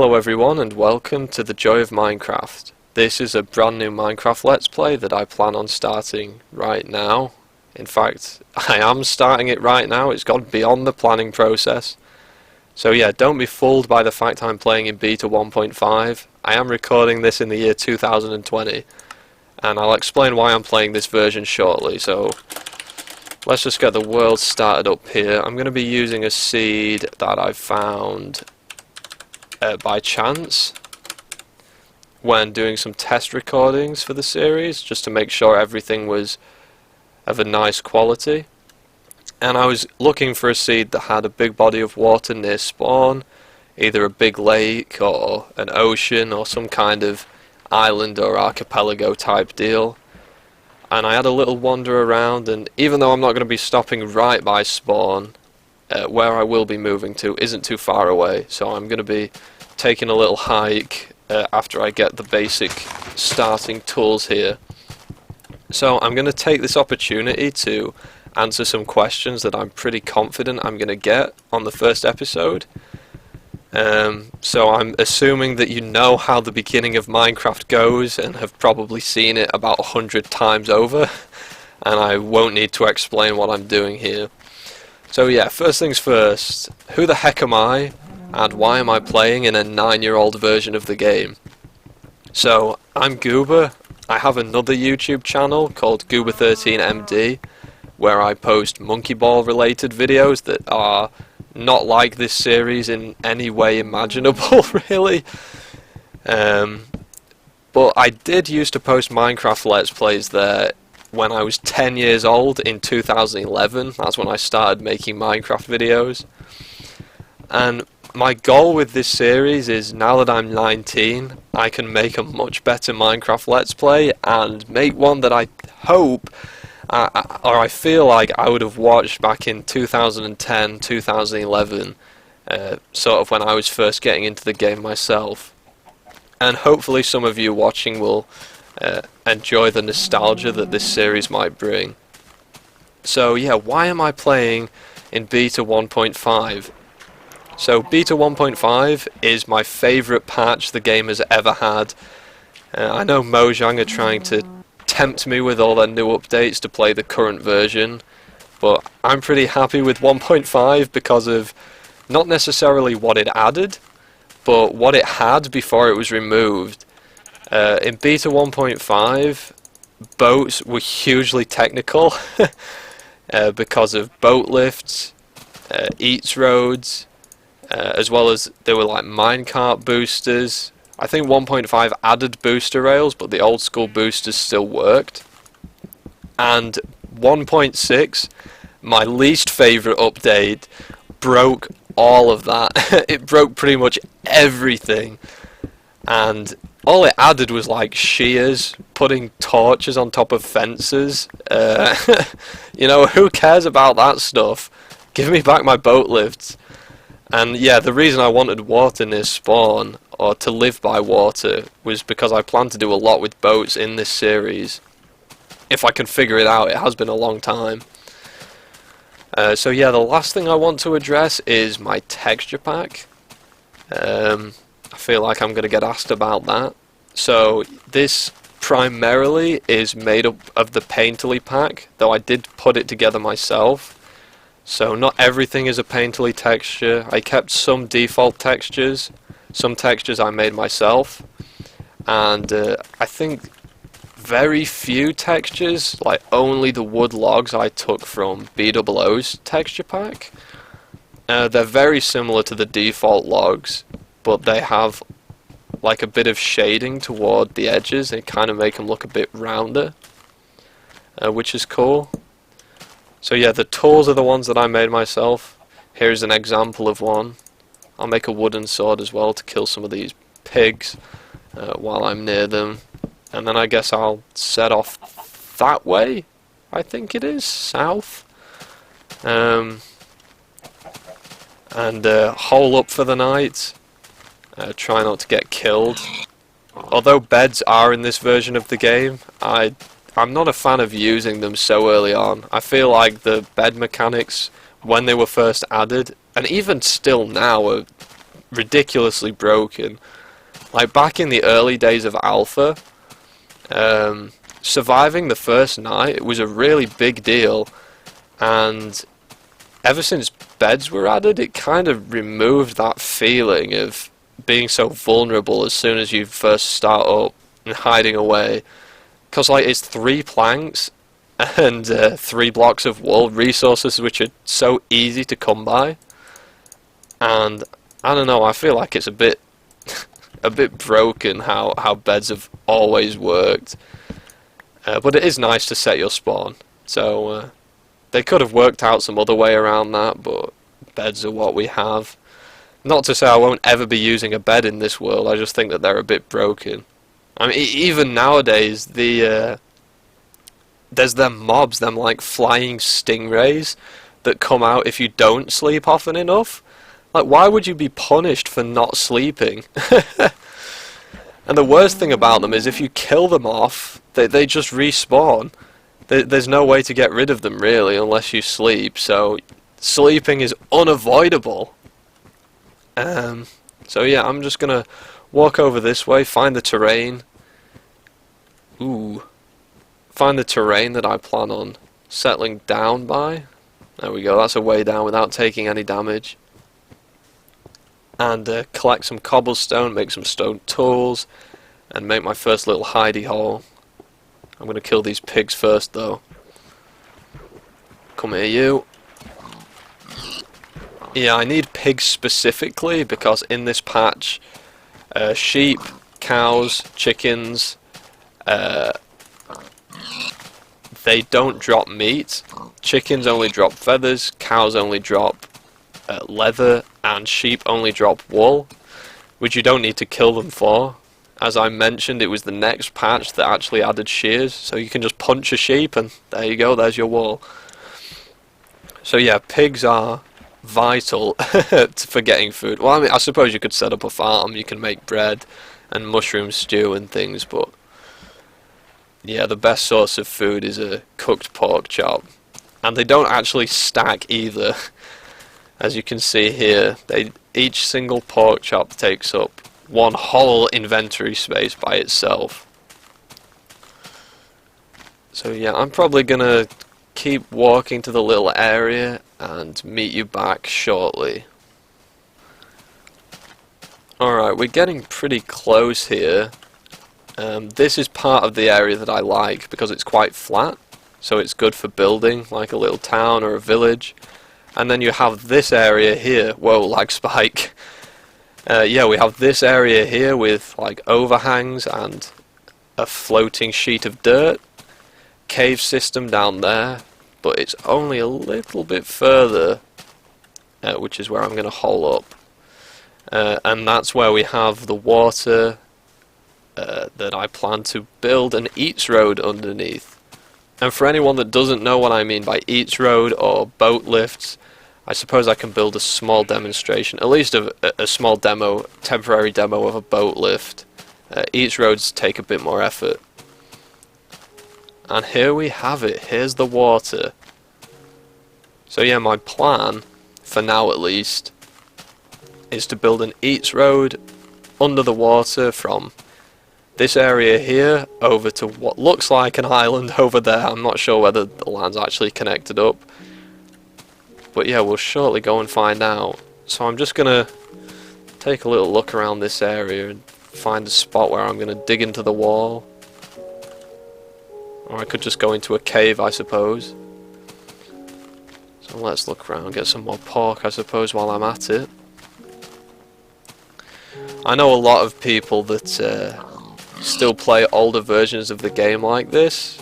Hello everyone and welcome to the Joy of Minecraft. This is a brand new Minecraft Let's Play that I plan on starting right now. In fact, I am starting it right now. It's gone beyond the planning process. So yeah, don't be fooled by the fact I'm playing in beta 1.5. I am recording this in the year 2020 and I'll explain why I'm playing this version shortly. So let's just get the world started up here. I'm going to be using a seed that I found by chance when doing some test recordings for the series, just to make sure everything was of a nice quality. And I was looking for a seed that had a big body of water near spawn, either a big lake or an ocean or some kind of island or archipelago type deal. And I had a little wander around, and even though I'm not going to be stopping right by spawn, where I will be moving to isn't too far away, so I'm going to be taking a little hike after I get the basic starting tools here. So I'm going to take this opportunity to answer some questions that I'm pretty confident I'm going to get on the first episode. So I'm assuming that you know how the beginning of Minecraft goes and have probably seen it about 100 times over, and I won't need to explain what I'm doing here. So yeah, first things first, who the heck am I, and why am I playing in a 9-year-old version of the game? So, I'm Goober. I have another YouTube channel called Goober13MD, where I post monkey ball related videos that are not like this series in any way imaginable, really. But I did used to post Minecraft Let's Plays there when I was 10 years old in 2011. That's when I started making Minecraft videos. And my goal with this series is, now that I'm 19, I can make a much better Minecraft Let's Play and make one that I hope, or I feel like I would have watched back in 2010, 2011, sort of when I was first getting into the game myself. And hopefully some of you watching will enjoy the nostalgia that this series might bring. So yeah, why am I playing in beta 1.5? So beta 1.5 is my favourite patch the game has ever had. I know Mojang are trying to tempt me with all their new updates to play the current version, but I'm pretty happy with 1.5 because of not necessarily what it added, but what it had before it was removed. In beta 1.5, boats were hugely technical because of boat lifts, eats roads, as well as there were like minecart boosters. I think 1.5 added booster rails, but the old school boosters still worked. And 1.6, my least favourite update, broke all of that. It broke pretty much everything. And all it added was like shears, putting torches on top of fences. You know, who cares about that stuff? Give me back my boat lifts. And yeah, the reason I wanted water near spawn, or to live by water, was because I plan to do a lot with boats in this series. If I can figure it out, it has been a long time. So yeah, the last thing I want to address is my texture pack. I feel like I'm going to get asked about that. So this primarily is made up of the Painterly pack, though I did put it together myself. So not everything is a Painterly texture. I kept some default textures. Some textures I made myself. And I think very few textures, like only the wood logs, I took from BOO's texture pack. They're very similar to the default logs, but they have like a bit of shading toward the edges. They kind of make them look a bit rounder, which is cool. So yeah, the tools are the ones that I made myself. Here's an example of one. I'll make a wooden sword as well to kill some of these pigs while I'm near them. And then I guess I'll set off that way, I think it is, south. And hole up for the night. Try not to get killed. Although beds are in this version of the game, I'm not a fan of using them so early on. I feel like the bed mechanics, when they were first added, and even still now, are ridiculously broken. Like back in the early days of Alpha, surviving the first night was a really big deal, and ever since beds were added, it kind of removed that feeling of being so vulnerable as soon as you first start up and hiding away. Because like it's 3 planks and 3 blocks of wool, resources which are so easy to come by, and I don't know, I feel like it's a bit a bit broken how beds have always worked. But it is nice to set your spawn, so they could have worked out some other way around that, but beds are what we have. Not to say I won't ever be using a bed in this world, I just think that they're a bit broken. I mean, even nowadays, there's them mobs, them like flying stingrays that come out if you don't sleep often enough. Like, why would you be punished for not sleeping? And the worst thing about them is if you kill them off, they just respawn. There's no way to get rid of them, really, unless you sleep, so sleeping is unavoidable. So yeah, I'm just gonna walk over this way, find the terrain. Find the terrain that I plan on settling down by. There we go, that's a way down without taking any damage. And collect some cobblestone, make some stone tools, and make my first little hidey hole. I'm going to kill these pigs first though. Come here, you. Yeah, I need pigs specifically because in this patch, sheep, cows, chickens, they don't drop meat. Chickens only drop feathers, cows only drop leather, and sheep only drop wool, which you don't need to kill them for. As I mentioned, it was the next patch that actually added shears, so you can just punch a sheep and there you go, there's your wool. So yeah, pigs are vital for getting food. Well, I mean, I suppose you could set up a farm, you can make bread and mushroom stew and things, but yeah, the best source of food is a cooked pork chop. And they don't actually stack either. As you can see here, each single pork chop takes up 1 whole inventory space by itself. So yeah, I'm probably gonna keep walking to the little area and meet you back shortly. Alright, we're getting pretty close here. This is part of the area that I like because it's quite flat, so it's good for building like a little town or a village. And then you have this area here. Whoa, lag spike. Yeah, we have this area here with like overhangs and a floating sheet of dirt. Cave system down there, but it's only a little bit further, which is where I'm going to hole up. And that's where we have the water that I plan to build an eats road underneath. And for anyone that doesn't know what I mean by eats road or boat lifts, I suppose I can build a small demonstration, at least a small demo, temporary demo of a boat lift. Each roads take a bit more effort. And here we have it, here's the water. So yeah, my plan, for now at least, is to build an eats road under the water from this area here over to what looks like an island over there. I'm not sure whether the land's actually connected up. But yeah, we'll shortly go and find out. So I'm just gonna take a little look around this area and find a spot where I'm gonna dig into the wall. Or I could just go into a cave, I suppose. So let's look around, get some more pork, I suppose, while I'm at it. I know a lot of people that still play older versions of the game like this.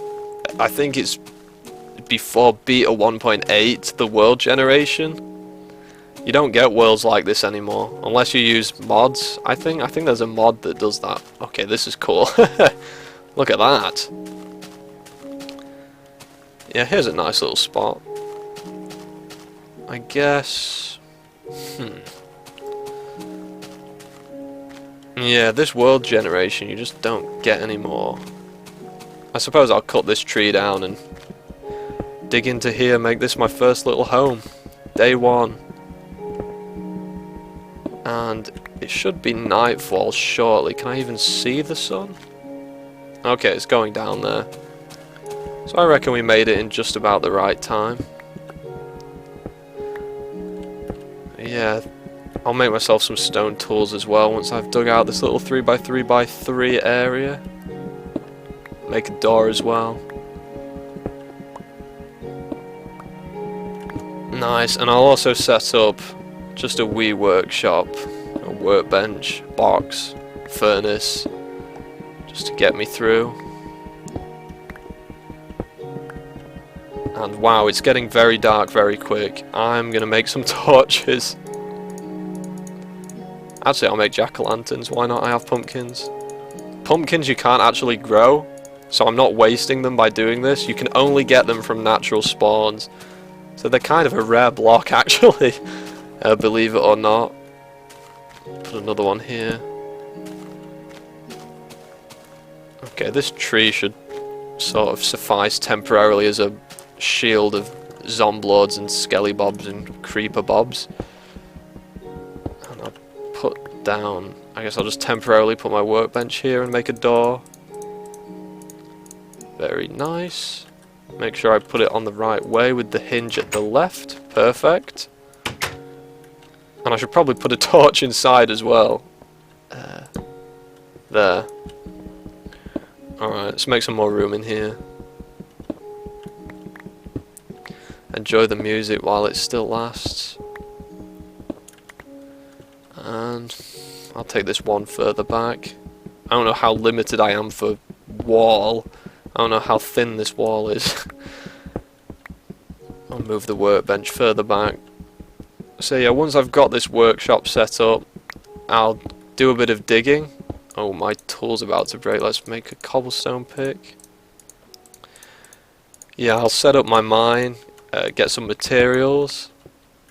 I think it's before Beta 1.8, the world generation. You don't get worlds like this anymore unless you use mods. I think there's a mod that does that. Okay, this is cool. Look at that. Yeah, here's a nice little spot. I guess. Yeah, this world generation you just don't get anymore. I suppose I'll cut this tree down and dig into here, make this my first little home. Day 1. And it should be nightfall shortly. Can I even see the sun? Okay, it's going down there. So I reckon we made it in just about the right time. Yeah, I'll make myself some stone tools as well once I've dug out this little 3x3x3 area. Make a door as well. Nice, and I'll also set up just a wee workshop, a workbench, box, furnace, just to get me through. And wow, it's getting very dark very quick. I'm gonna make some torches. Actually, I'll make jack-o'-lanterns. Why not? I have pumpkins. Pumpkins you can't actually grow, so I'm not wasting them by doing this. You can only get them from natural spawns. So they're kind of a rare block, actually. Believe it or not. Put another one here. Okay, this tree should sort of suffice temporarily as a shield of zomblords and skellybobs and creeper bobs. And I'll put down, I guess I'll just temporarily put my workbench here and make a door. Very nice. Make sure I put it on the right way with the hinge at the left. Perfect. And I should probably put a torch inside as well. There. Alright, let's make some more room in here. Enjoy the music while it still lasts. And I'll take this one further back. I don't know how limited I am for wall. I don't know how thin this wall is. I'll move the workbench further back. So yeah, once I've got this workshop set up, I'll do a bit of digging. Oh, my tool's about to break. Let's make a cobblestone pick. Yeah, I'll set up my mine, get some materials,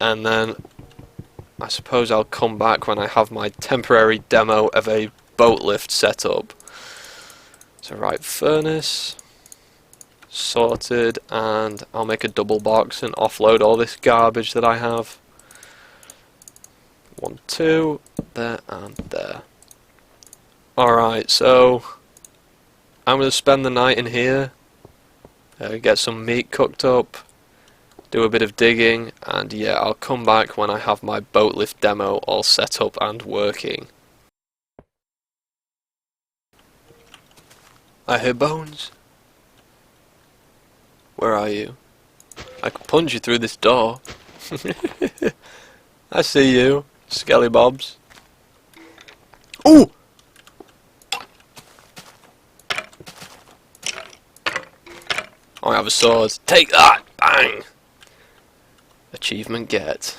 and then I suppose I'll come back when I have my temporary demo of a boat lift set up. So right, furnace sorted, and I'll make a double box and offload all this garbage that I have. 1, 2, there and there. Alright, so I'm going to spend the night in here, get some meat cooked up, do a bit of digging, and yeah, I'll come back when I have my boat lift demo all set up and working. I hear bones. Where are you? I can punch you through this door. I see you, skellybobs. Ooh! I have a sword. Take that! Bang! Achievement get.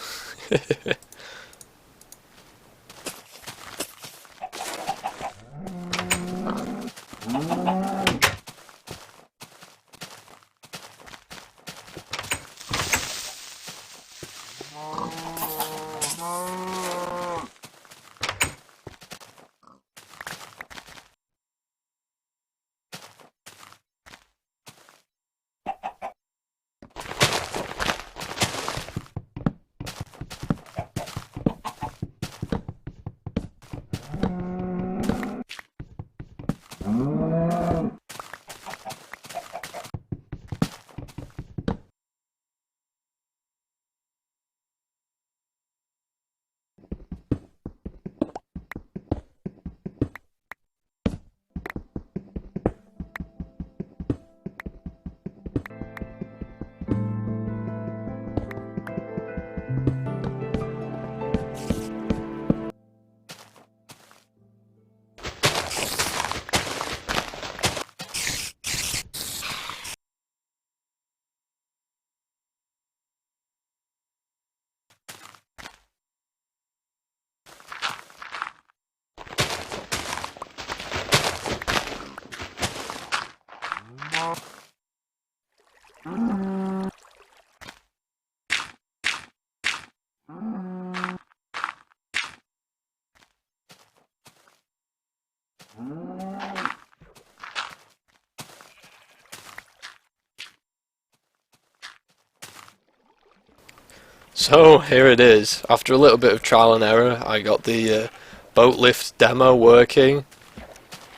So here it is. After a little bit of trial and error, I got the boat lift demo working.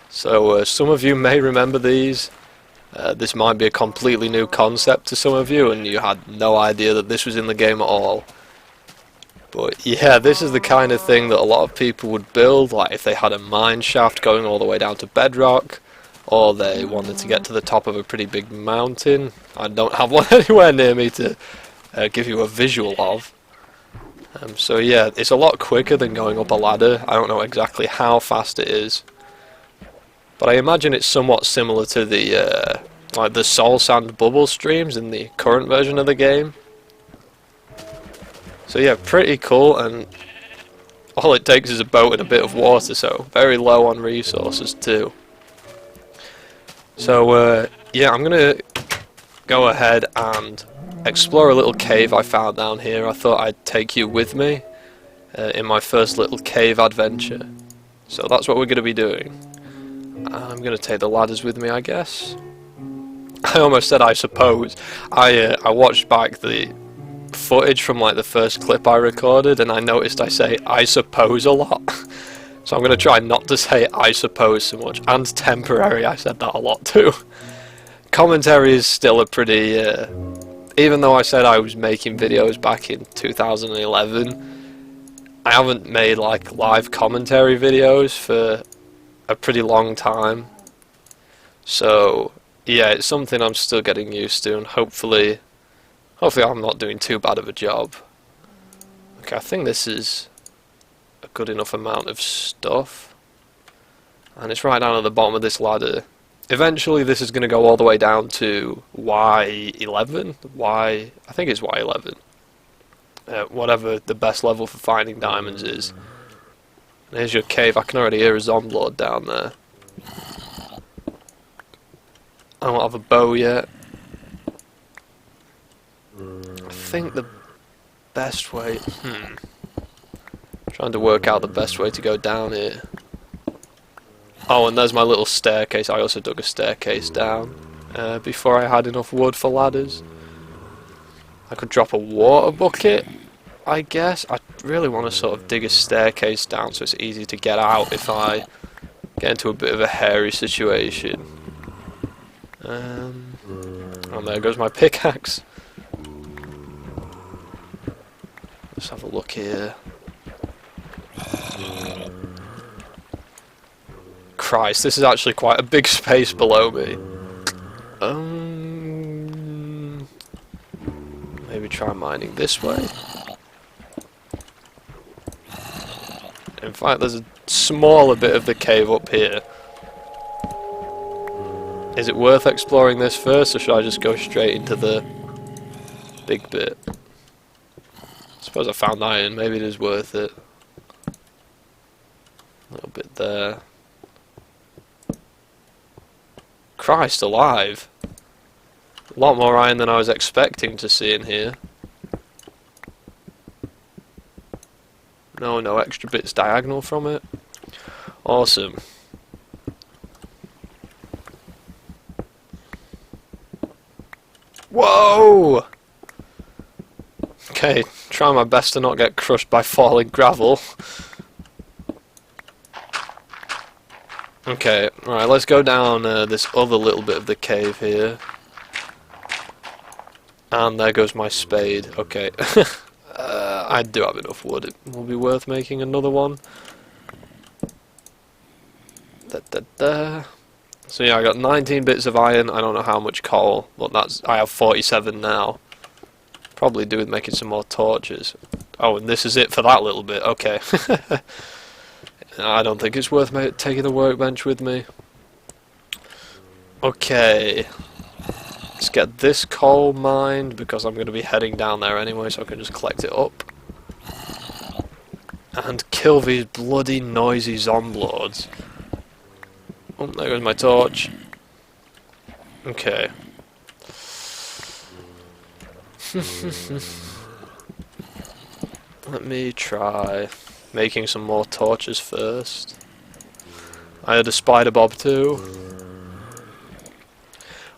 So some of you may remember these. This might be a completely new concept to some of you, and you had no idea that this was in the game at all. But yeah, this is the kind of thing that a lot of people would build, like if they had a mine shaft going all the way down to bedrock, or they wanted to get to the top of a pretty big mountain. I don't have one anywhere near me to give you a visual of. So yeah, it's a lot quicker than going up a ladder. I don't know exactly how fast it is, but I imagine it's somewhat similar to the like the soul sand bubble streams in the current version of the game. So yeah, pretty cool, and all it takes is a boat and a bit of water, so very low on resources too. So yeah, I'm gonna go ahead and explore a little cave I found down here. I thought I'd take you with me in my first little cave adventure. So that's what we're gonna be doing. I'm gonna take the ladders with me, I guess. I almost said I suppose. I watched back the footage from like the first clip I recorded, and I noticed I say I suppose a lot. So I'm going to try not to say I suppose so much. And temporary, I said that a lot too. Commentary is still a pretty... even though I said I was making videos back in 2011, I haven't made like live commentary videos for a pretty long time. So yeah, it's something I'm still getting used to, and hopefully I'm not doing too bad of a job. Okay, I think this is a good enough amount of stuff, and it's right down at the bottom of this ladder. Eventually this is going to go all the way down to Y11, I think it's Y11, whatever the best level for finding diamonds is. And here's your cave. I can already hear a zomblord down there. I don't have a bow yet. I think the best way... Trying to work out the best way to go down here. Oh, and there's my little staircase. I also dug a staircase down before I had enough wood for ladders. I could drop a water bucket, I guess. I really want to sort of dig a staircase down so it's easy to get out if I get into a bit of a hairy situation. And there goes my pickaxe. Let's have a look here. Christ, this is actually quite a big space below me. Maybe try mining this way. In fact, there's a smaller bit of the cave up here. Is it worth exploring this first, or should I just go straight into the big bit? I suppose I found iron, maybe it is worth it. A little bit there. Christ alive! A lot more iron than I was expecting to see in here. No extra bits diagonal from it. Awesome. Whoa! Okay, try my best to not get crushed by falling gravel. Okay, alright, let's go down this other little bit of the cave here. And there goes my spade. Okay. I do have enough wood. It will be worth making another one. So yeah, I got 19 bits of iron. I don't know how much coal, but I have 47 now. Probably do with making some more torches. Oh, and this is it for that little bit. Okay. I don't think it's worth taking the workbench with me. Okay. Let's get this coal mined, because I'm going to be heading down there anyway, so I can just collect it up. And kill these bloody noisy zomblords. Oh, there goes my torch. Okay. Let me try making some more torches first. I had a spider bob too.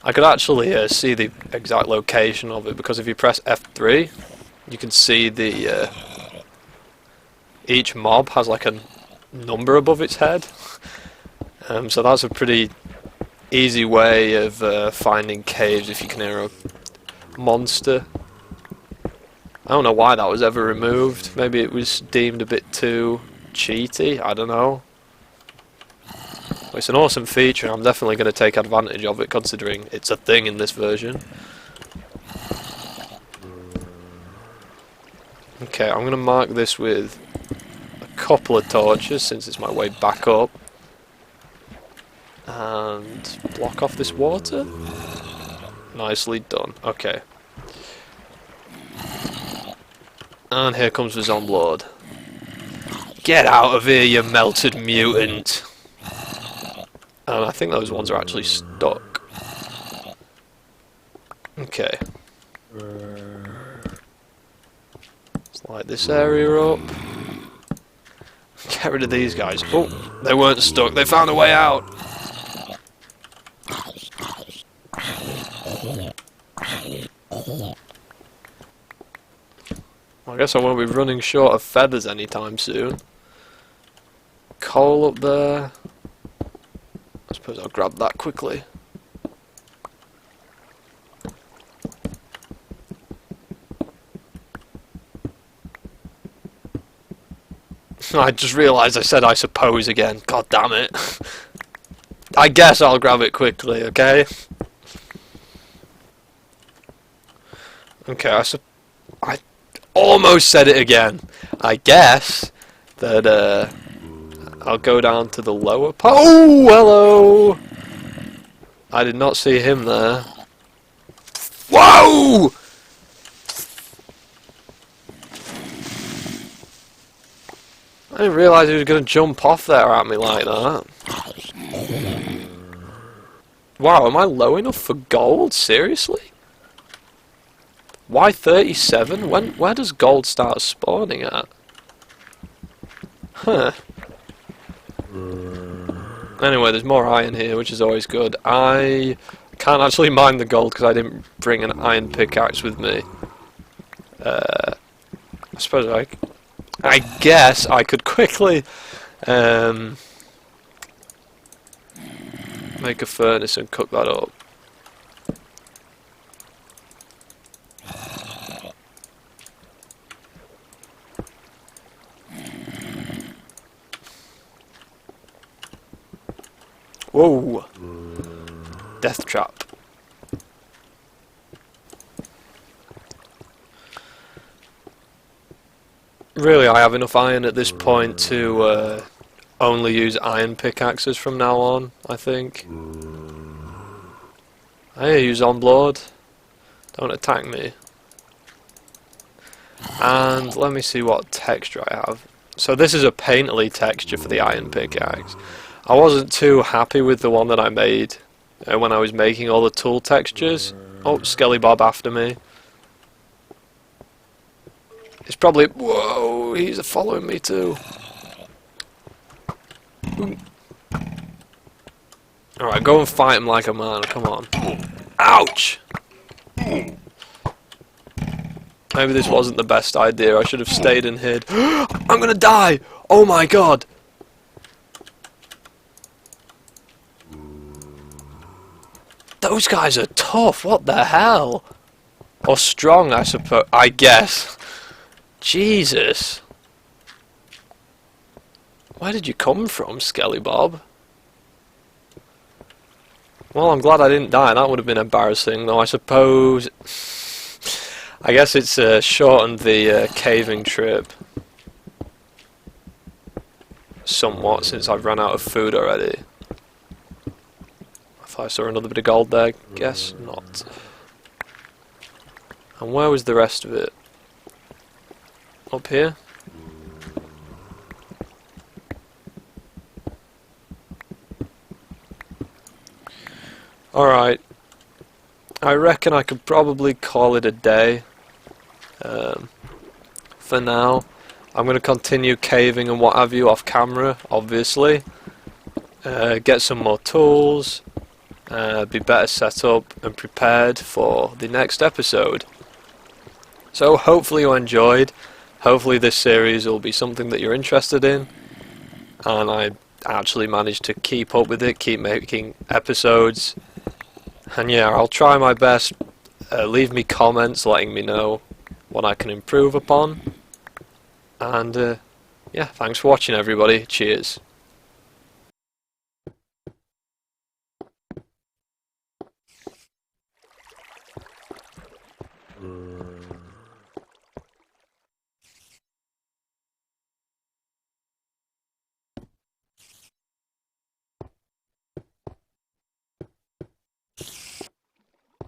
I could actually see the exact location of it, because if you press F3, You can see the each mob has like a number above its head, so that's a pretty easy way of finding caves if you can hear a monster. I don't know why that was ever removed. Maybe it was deemed a bit too cheaty, I don't know. But it's an awesome feature, and I'm definitely going to take advantage of it considering it's a thing in this version. Okay, I'm going to mark this with a couple of torches since it's my way back up. And block off this water. Nicely done. Okay. And here comes the zomblord. Get out of here, you melted mutant! And I think those ones are actually stuck. Okay. Let's light this area up. Get rid of these guys. Oh, they weren't stuck. They found a way out. I guess I won't be running short of feathers anytime soon. Coal up there. I suppose I'll grab that quickly. I just realised I said I suppose again. God damn it. I guess I'll grab it quickly, okay? Okay, I almost said it again. I guess that I'll go down to the lower part. Oh, hello! I did not see him there. Whoa! I didn't realise he was going to jump off there at me like that. Wow, am I low enough for gold? Seriously? Why 37? Where does gold start spawning at? Huh. Anyway, there's more iron here, which is always good. I can't actually mine the gold because I didn't bring an iron pickaxe with me. I suppose I guess I could quickly make a furnace and cook that up. Whoa! Death trap. Really, I have enough iron at this point to only use iron pickaxes from now on, I think. Hey, you zomblord. Don't attack me. And let me see what texture I have. So this is a painterly texture for the iron pickaxe. I wasn't too happy with the one that I made when I was making all the tool textures. Oh, skellybob after me. It's probably... Whoa, he's following me too. Alright, go and fight him like a man, come on. Ouch! Maybe this wasn't the best idea, I should have stayed and hid. I'm gonna die! Oh my god! Those guys are tough, what the hell? Or strong, I suppose, I guess. Jesus. Where did you come from, Skellybob? Well, I'm glad I didn't die, that would have been embarrassing, though I suppose... I guess it's shortened the caving trip somewhat since I've run out of food already. I saw another bit of gold there, guess not. And where was the rest of it? Up here? Alright. I reckon I could probably call it a day. For now. I'm going to continue caving and what have you off camera, obviously. Get some more tools. Be better set up and prepared for the next episode. So hopefully you enjoyed. Hopefully this series will be something that you're interested in, and I actually managed to keep up with it, keep making episodes, and yeah, I'll try my best. Leave me comments letting me know what I can improve upon, and yeah, thanks for watching everybody. Cheers.